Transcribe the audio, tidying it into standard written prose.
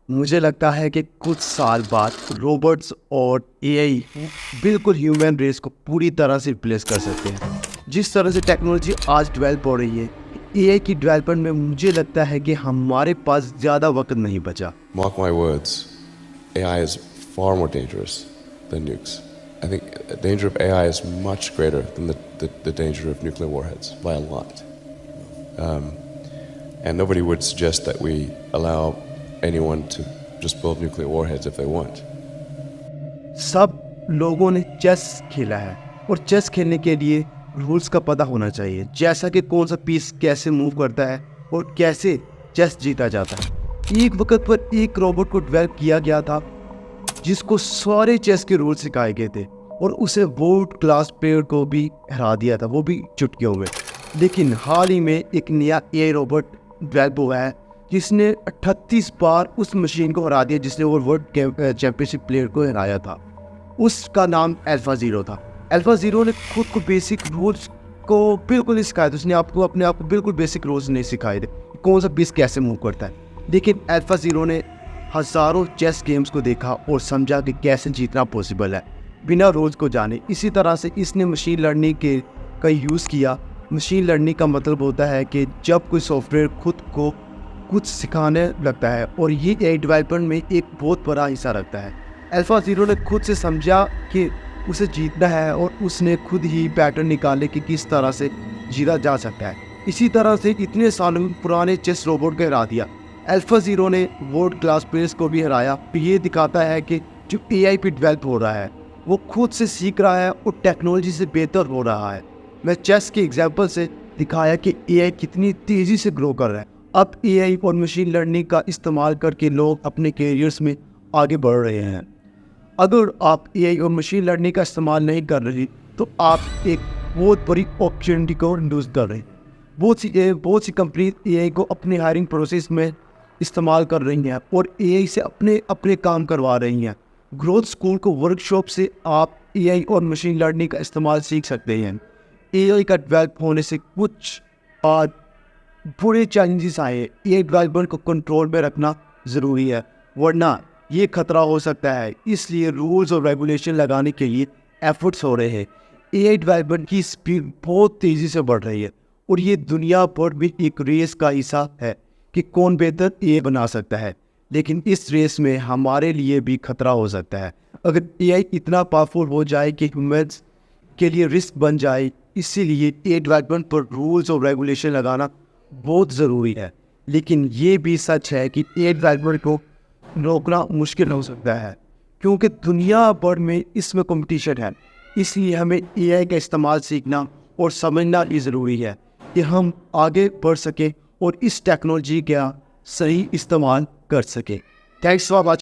मुझे लगता है कि कुछ साल बाद रोबोट्स और एआई बिल्कुल ह्यूमन रेस को पूरी तरह से रिप्लेस कर सकते हैं। जिस तरह से टेक्नोलॉजी आज डेवलप हो रही है, एआई की डेवलपमेंट में मुझे लगता है कि हमारे पास ज़्यादा वक्त नहीं बचा। Mark my words, AI is far more dangerous than nukes. I think the danger of AI is much greater than the danger of nuclear warheads by a lot. And nobody would suggest that we allow anyone to just build nuclear warheads if they want. सब लोगों ने chess खेला है और chess खेलने के लिए rules का पता होना चाहिए, जैसा कि कौन सा पीस कैसे मूव करता है और कैसे चेस जीता जाता है। एक वक्त पर एक रोबोट को डेवलप किया गया था जिसको सारे चेस के रूल सिखाए गए थे और उसे वर्ल्ड क्लास प्लेयर को भी हरा दिया था, वो भी चुटकियों में। लेकिन हाल ही में एक नया एआई रोबोट डेवलप हुआ है जिसने 38 बार उस मशीन को हरा दिया जिसने वो वर्ल्ड चैंपियनशिप प्लेयर को हराया था। उसका नाम अल्फा ज़ीरो था। अल्फा ज़ीरो ने खुद को बेसिक रूल्स को बिल्कुल नहीं सिखाया था। उसने अपने आप को बिल्कुल बेसिक रूल्स नहीं सिखाए थे, कौन सा पीस कैसे मूव करता है। लेकिन अल्फा ज़ीरो ने हज़ारों चेस गेम्स को देखा और समझा कि कैसे जीतना पॉसिबल है बिना रूल्स को जाने। इसी तरह से इसने मशीन लर्निंग का यूज़ किया। मशीन लर्निंग का मतलब होता है कि जब कोई सॉफ्टवेयर खुद को कुछ सिखाने लगता है, और ये एआई डेवलपमेंट में एक बहुत बड़ा हिस्सा रखता है। अल्फा ज़ीरो ने खुद से समझा कि उसे जीतना है और उसने खुद ही पैटर्न निकाले कि किस तरह से जीता जा सकता है। इसी तरह से इतने सालों पुराने चेस रोबोट को हरा दिया। अल्फा ज़ीरो ने वर्ल्ड क्लास प्लेयर्स को भी हराया। ये दिखाता है कि जो एआई पे डेवलप हो रहा है वो खुद से सीख रहा है और टेक्नोलॉजी से बेहतर हो रहा है। मैं चेस के एग्जांपल से दिखाया कि एआई कितनी तेज़ी से ग्रो कर रहा है। अब एआई और मशीन लर्निंग का इस्तेमाल करके लोग अपने कैरियर्स में आगे बढ़ रहे हैं। अगर आप एआई और मशीन लर्निंग का इस्तेमाल नहीं कर रहे तो आप एक बहुत बड़ी अपॉर्चुनिटी को लूज़ कर रहे हैं। बहुत सी कंपनी एआई को अपने हायरिंग प्रोसेस में इस्तेमाल कर रही हैं और एआई से अपने अपने काम करवा रही हैं। ग्रोथ स्कूल को वर्कशॉप से आप एआई और मशीन लर्निंग का इस्तेमाल सीख सकते हैं। एआई का डेवलप होने से कुछ बाद बुरे चैलेंजेस आए। एआई डेवलपमेंट को कंट्रोल में रखना ज़रूरी है, वरना ये खतरा हो सकता है। इसलिए रूल्स और रेगुलेशन लगाने के लिए एफर्ट्स हो रहे हैं। एआई डेवलपमेंट की स्पीड बहुत तेज़ी से बढ़ रही है और ये दुनिया पर भी एक रेस का हिस्सा है कि कौन बेहतर एआई बना सकता है। लेकिन इस रेस में हमारे लिए भी खतरा हो सकता है। अगर एआई इतना पावरफुल हो जाए कि ह्यूमंस के लिए रिस्क बन जाए, इसीलिए एआई डेवलपमेंट पर रूल्स और रेगुलेशन लगाना बहुत ज़रूरी है। लेकिन ये भी सच है कि एआई डेवलपमेंट को रोकना मुश्किल हो सकता है क्योंकि दुनिया भर में इसमें कंपटीशन है। इसलिए हमें एआई का इस्तेमाल सीखना और समझना भी ज़रूरी है कि हम आगे बढ़ सकें और इस टेक्नोलॉजी का सही इस्तेमाल कर सकें। Thanks for watching.